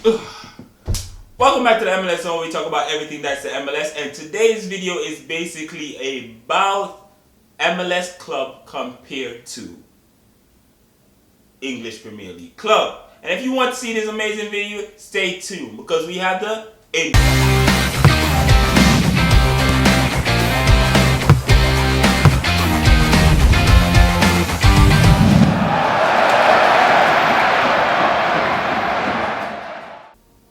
Welcome back to the MLS Zone where we talk about everything that's the MLS, and today's video is basically about MLS club compared to English Premier League club. And if you want to see this amazing video, stay tuned because we have the intro.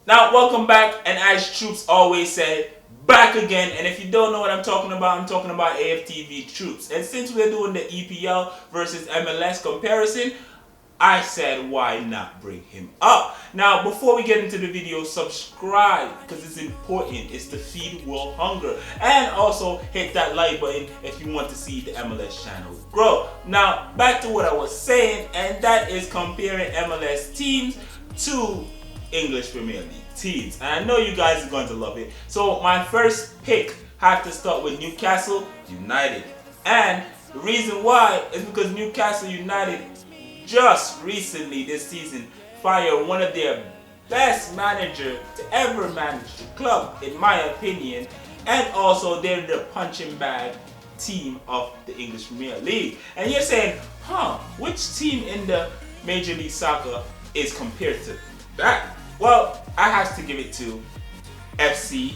Now, welcome back, and as Troops always said, back again. And if you don't know what I'm talking about AFTV Troops. And since we're doing the EPL versus MLS comparison, I said, why not bring him up? Now, before we get into the video, subscribe because it's important. It's to feed world hunger. And also hit that like button if you want to see the MLS channel grow. Now, back to what I was saying, and that is comparing MLS teams to English Premier League teams, and I know you guys are going to love it. So my first pick have to start with Newcastle United, and the reason why is because Newcastle United just recently this season fired one of their best managers to ever manage the club, in my opinion, and also they're the punching bag team of the English Premier League. And you're saying, which team in the Major League Soccer is compared to that? Well, I have to give it to FC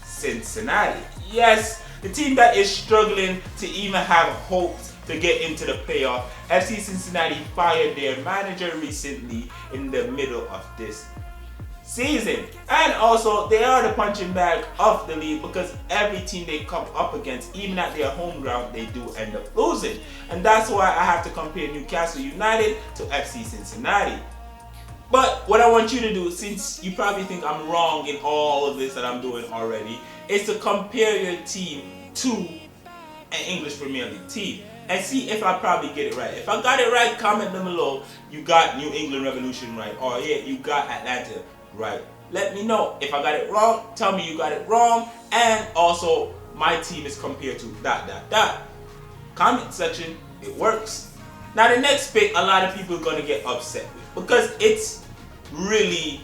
Cincinnati. Yes, the team that is struggling to even have hopes to get into the playoff. FC Cincinnati fired their manager recently in the middle of this season. And also, they are the punching bag of the league because every team they come up against, even at their home ground, they do end up losing. And that's why I have to compare Newcastle United to FC Cincinnati. But what I want you to do, since you probably think I'm wrong in all of this that I'm doing already, is to compare your team to an English Premier League team and see if I probably get it right. If I got it right, comment down below. You got New England Revolution right, or yeah, you got Atlanta right. Let me know. If I got it wrong, tell me you got it wrong. And also, my team is compared to ... Comment section, it works. Now the next pick, a lot of people are going to get upset with because it's really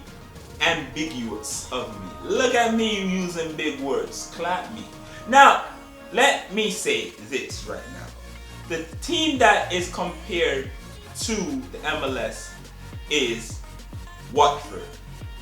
ambiguous of me. Look at me using big words. Clap me. Now, let me say this right now. The team that is compared to the MLS is Watford.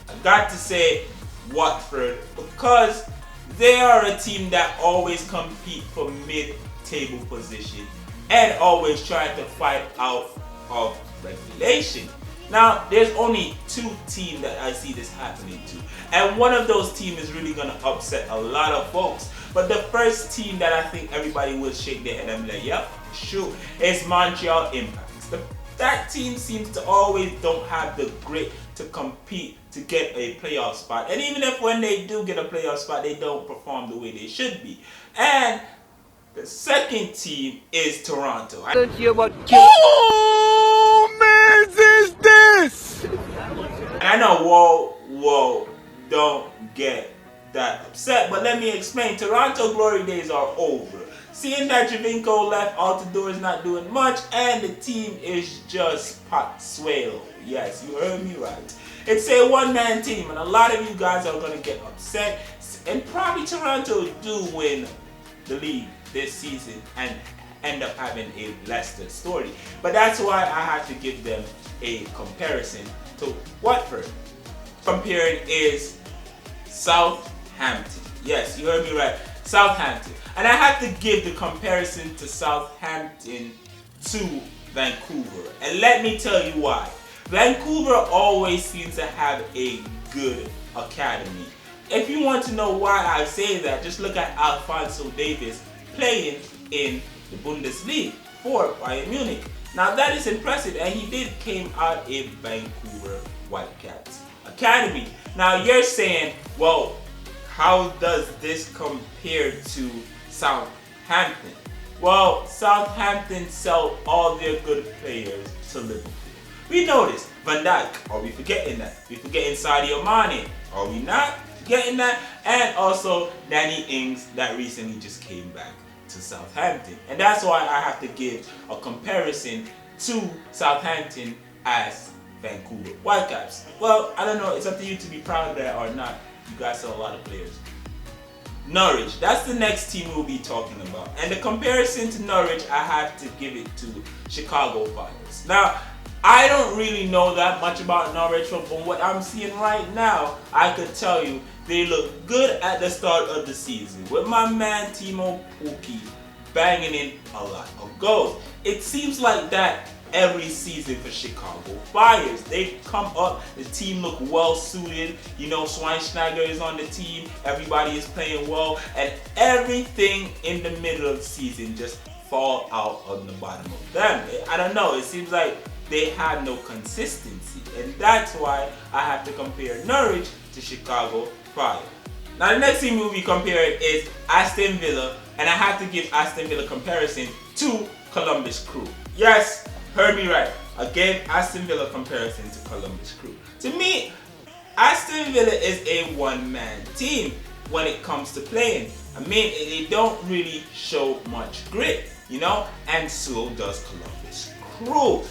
I got to say Watford because they are a team that always compete for mid-table position and always try to fight out of regulation. Now, there's only two teams that I see this happening to, and one of those teams is really going to upset a lot of folks. But the first team that I think everybody will shake their head and be like, yep, sure, is Montreal Impact. That team seems to always don't have the grit to compete to get a playoff spot. And even if when they do get a playoff spot, they don't perform the way they should be. And the second team is Toronto. I don't hear about is this? And I know, whoa, don't get that upset, but let me explain. Toronto glory days are over. Seeing that Javinko left, Altidore is not doing much, and the team is just pot swale. Yes, you heard me right. It's a one-man team, and a lot of you guys are going to get upset, and probably Toronto do win the league this season and end up having a Leicester story. But that's why I have to give them a comparison to Watford. Comparing is Southampton. Yes, you heard me right. Southampton. And I have to give the comparison to Southampton to Vancouver. And let me tell you why. Vancouver always seems to have a good academy. If you want to know why I say that, just look at Alphonso Davies playing in the Bundesliga for Bayern Munich. Now that is impressive, and he came out in Vancouver Whitecaps Academy. Now you're saying, well, how does this compare to Southampton? Well, Southampton sell all their good players to Liverpool. We know this. Van Dijk, are we forgetting that? We forgetting Sadio Mane, are we not forgetting that? And also Nani that recently just came back to Southampton. And that's why I have to give a comparison to Southampton as Vancouver Whitecaps. Well, I don't know. It's up to you to be proud of that or not. You guys sell a lot of players. Norwich, that's the next team we'll be talking about. And the comparison to Norwich, I have to give it to Chicago Fires. Now, I don't really know that much about Norwich, but from what I'm seeing right now, I could tell you they look good at the start of the season. With my man Timo Pukki banging in a lot of goals. It seems like that every season for Chicago Fires. They come up, the team look well suited. You know, Schweinsteiger is on the team, everybody is playing well, and everything in the middle of the season just fall out on the bottom of them. I don't know, it seems like they had no consistency, and that's why I have to compare Norwich to Chicago Fire. Now the next team we'll be comparing is Aston Villa, and I have to give Aston Villa comparison to Columbus Crew. Yes, heard me right. Again, Aston Villa comparison to Columbus Crew. To me, Aston Villa is a one-man team when it comes to playing. I mean, they don't really show much grit, you know, and so does Columbus Crew.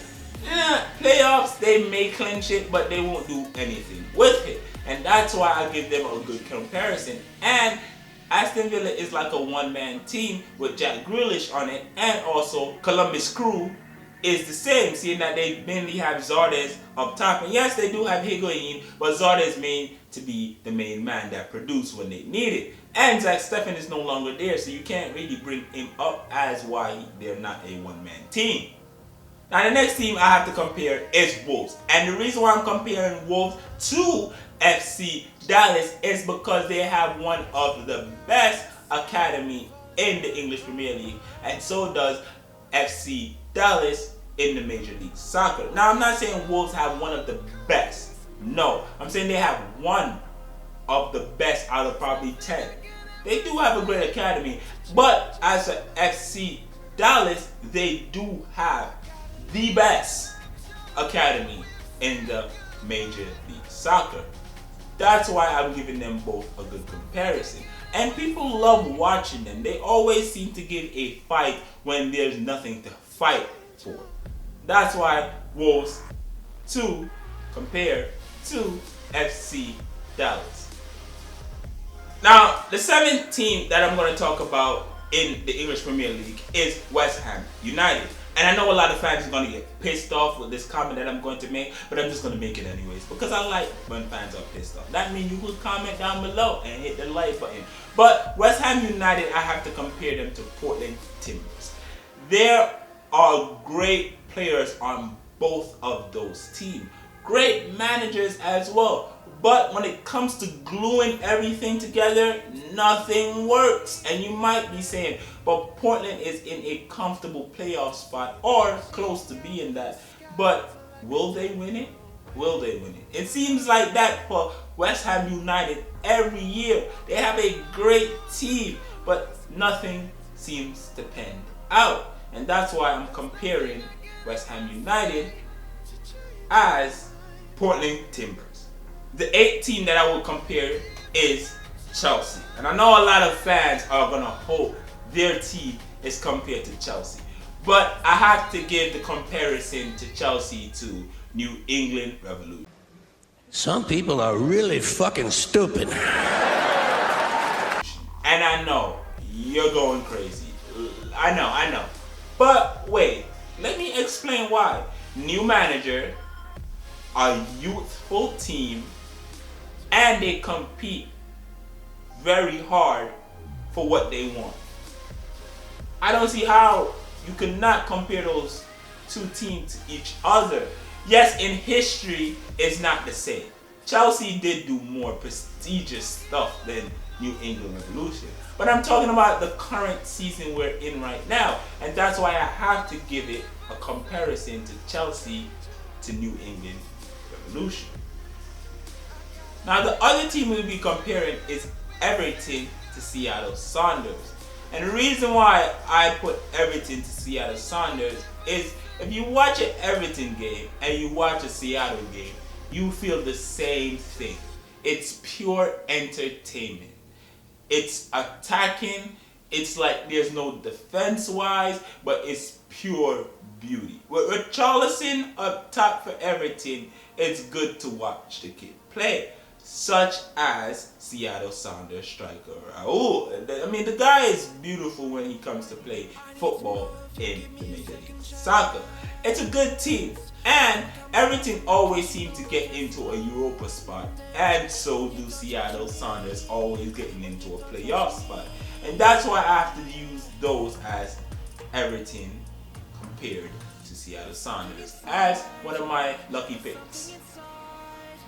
Yeah, playoffs, they may clinch it, but they won't do anything with it. And that's why I give them a good comparison. And Aston Villa is like a one-man team with Jack Grealish on it, and also Columbus Crew is the same, seeing that they mainly have Zardes up top. And yes, they do have Higuain, but Zardes is made to be the main man that produce when they need it. And Zach Steffen is no longer there, so you can't really bring him up as why they're not a one-man team. Now the next team I have to compare is Wolves. And the reason why I'm comparing Wolves to FC Dallas is because they have one of the best academy in the English Premier League, and so does FC Dallas in the Major League Soccer. Now I'm not saying Wolves have one of the best. No, I'm saying they have one of the best out of probably 10. They do have a great academy, but as a FC Dallas, they do have the best academy in the Major League Soccer. That's why I'm giving them both a good comparison. And people love watching them. They always seem to give a fight when there's nothing to fight for. That's why Wolves 2 compare to FC Dallas. Now, the seventh team that I'm going to talk about in the English Premier League is West Ham United. And I know a lot of fans are going to get pissed off with this comment that I'm going to make, but I'm just going to make it anyways because I like when fans are pissed off. That means you could comment down below and hit the like button. But West Ham United, I have to compare them to Portland Timbers. There are great players on both of those teams. Great managers as well. But when it comes to gluing everything together, nothing works. And you might be saying, but Portland is in a comfortable playoff spot or close to being that. But will they win it? Will they win it? It seems like that for West Ham United every year. They have a great team, but nothing seems to pan out. And that's why I'm comparing West Ham United as Portland Timbers. The eighth team that I will compare is Chelsea. And I know a lot of fans are going to hope their team is compared to Chelsea. But I have to give the comparison to Chelsea to New England Revolution. Some people are really fucking stupid. And I know, you're going crazy. I know. But wait, let me explain why. New manager, a youthful team, and they compete very hard for what they want. I don't see how you cannot compare those two teams to each other. Yes, in history, it's not the same. Chelsea did do more prestigious stuff than New England Revolution. But I'm talking about the current season we're in right now. And that's why I have to give it a comparison to Chelsea to New England Revolution. Now the other team we'll be comparing is Everton to Seattle Sounders. And the reason why I put Everton to Seattle Sounders is if you watch an Everton game and you watch a Seattle game, you feel the same thing. It's pure entertainment. It's attacking, It's like there's no defense-wise, but it's pure beauty. With Charleston up top for everything, it's good to watch the kid play. Such as Seattle Sounders striker Raul. I mean, the guy is beautiful when he comes to play football in the Major League Soccer. It's a good team, and everything always seems to get into a Europa spot, and so do Seattle Sounders always getting into a playoff spot. And that's why I have to use those as everything compared to Seattle Sounders as one of my lucky picks.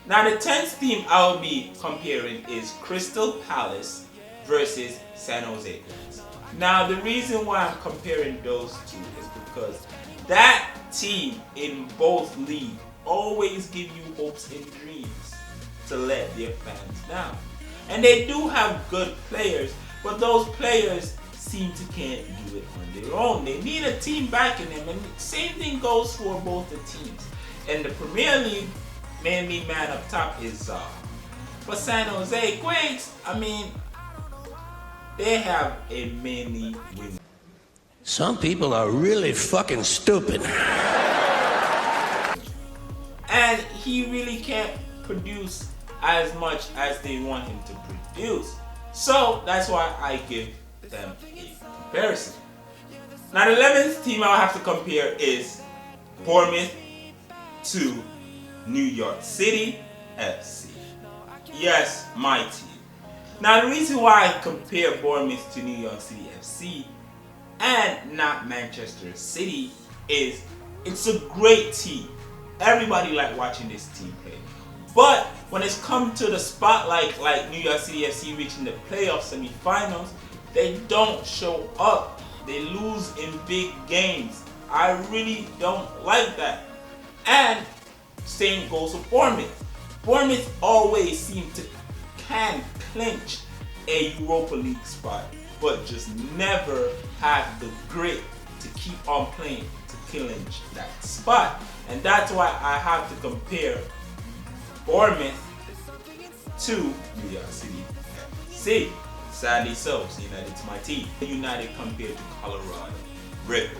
Now the 10th team I'll be comparing is Crystal Palace versus San Jose Queens. Now the reason why I'm comparing those two is because that team in both leagues always give you hopes and dreams to let their fans down. And they do have good players, but those players seem to can't do it on their own. They need a team backing them, and the same thing goes for both the teams. In the Premier League, mainly man up top is Zaha. For San Jose Quakes, I mean, they have a mainly winger. Some people are really fucking stupid. And he really can't produce as much as they want him to produce. So that's why I give them a comparison. Now the 11th team I'll have to compare is Bournemouth to New York City FC. Yes, my team. Now the reason why I compare Bournemouth to New York City FC and not Manchester City is it's a great team. Everybody like watching this team play. But when it's come to the spotlight like New York City FC reaching the playoff semifinals, they don't show up. They lose in big games. I really don't like that. And same goes for Bournemouth. Bournemouth always seem to can clinch a Europa League spot, but just never have the grit to keep on playing to clinch that spot. And that's why I have to compare Bournemouth to New York City FC. Sadly so, seeing that it's my team. United compared to Colorado River.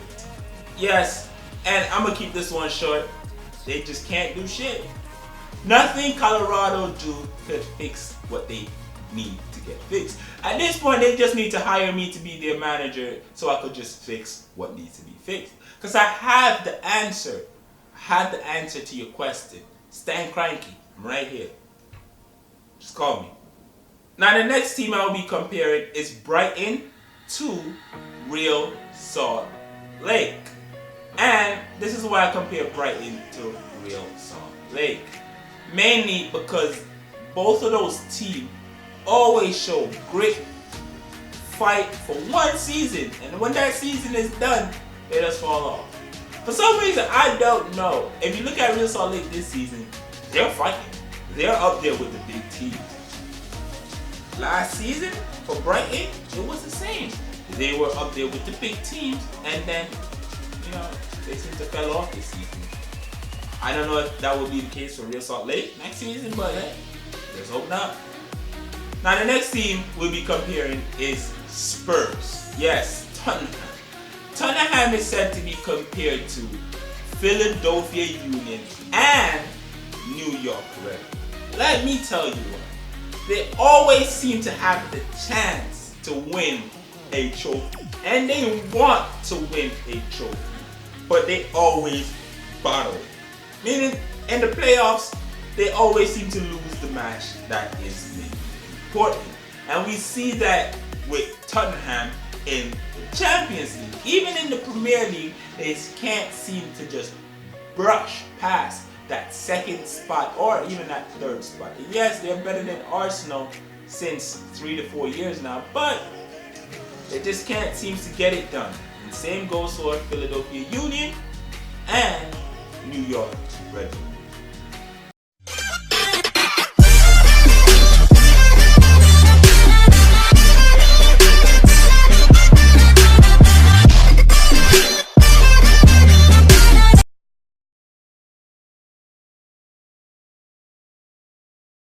Yes, and I'm gonna keep this one short. They just can't do shit. Nothing Colorado do could fix what they need to get fixed. At this point, they just need to hire me to be their manager so I could just fix what needs to be fixed. Because I have the answer. I have the answer to your question. Stan Cranky, I'm right here. Just call me. Now the next team I will be comparing is Brighton to Real Salt Lake. And this is why I compare Brighton to Real Salt Lake. Mainly because both of those teams always show grit, fight for one season, and when that season is done, they just fall off. For some reason, I don't know. If you look at Real Salt Lake this season, they're fighting. They're up there with the big teams. Last season, for Brighton, it was the same. They were up there with the big teams, and then, they seem to fell off this season. I don't know if that will be the case for Real Salt Lake next season, but let's hope not. Now the next team we'll be comparing is Spurs. Yes, Tottenham. Tottenham is said to be compared to Philadelphia Union and New York Red Bull. Let me tell you what, they always seem to have the chance to win a trophy. And they want to win a trophy. But they always bottle it. Meaning, in the playoffs, they always seem to lose the match that is important. And we see that with Tottenham in the Champions League. Even in the Premier League, they can't seem to just brush past that second spot or even that third spot. And yes, they're better than Arsenal since 3 to 4 years now, but they just can't seem to get it done. And the same goes for Philadelphia Union and New York Red Bull.